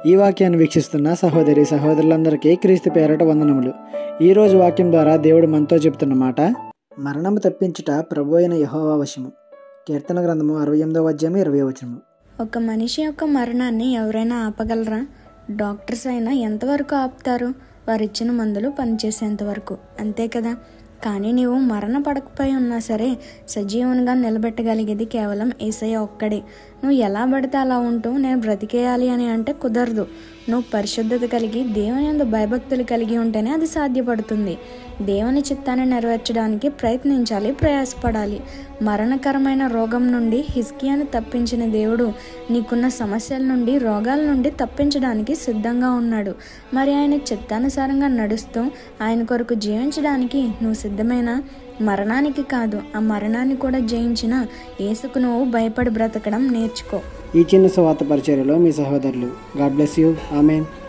ఈ వాక్యాన్ని వీక్షిస్తున్న సహోదరి సహోదరులందరికీ క్రీస్తు పేరట వందనములు. ఈరోజు వాక్యం ద్వారా దేవుడు మనతో చెప్తున్న మాట, మరణము తప్పించుట ప్రభు అయిన యెహోవా వశము. కీర్తన గ్రంథము 68వ అధ్యాయం 20వ వచనము. ఒక మనిషి యొక్క మరణాన్ని ఎవరైనా ఆపగలరా? డాక్టర్స్ అయినా ఎంతవరకు ఆపుతారు? వారిచ్చిన మందులు పనిచేసేంత వరకు, అంతే కదా. కానీ నీవు మరణ పడకపోయి ఉన్నా సరే సజీవునిగా నిలబెట్టగలిగేది కేవలం యేసయ్య ఒక్కడే. నువ్వు ఎలా పడితే అలా ఉంటూ నేను బ్రతికేయాలి అని అంటే కుదరదు. నువ్వు పరిశుద్ధత కలిగి దేవుని యందు భయభక్తులు కలిగి ఉంటేనే అది సాధ్యపడుతుంది. దేవుని చిత్తాన్ని నెరవేర్చడానికి ప్రయత్నించాలి, ప్రయాసపడాలి. మరణకరమైన రోగం నుండి హిజ్కియాను తప్పించిన దేవుడు నీకున్న సమస్యల నుండి, రోగాల నుండి తప్పించడానికి సిద్ధంగా ఉన్నాడు. మరి ఆయన చిత్తానుసారంగా నడుస్తూ ఆయన కొరకు జీవించడానికి నువ్వు సిద్ధమేనా? మరణానికి కాదు, ఆ మరణాన్ని కూడా జయించిన యేసుకు నువ్వు భయపడి బ్రతకడం నేర్చుకో. ఈ చిన్న సువార్త పరిచర్యలో మీ సహోదరులు. God bless you. ఆమేన్.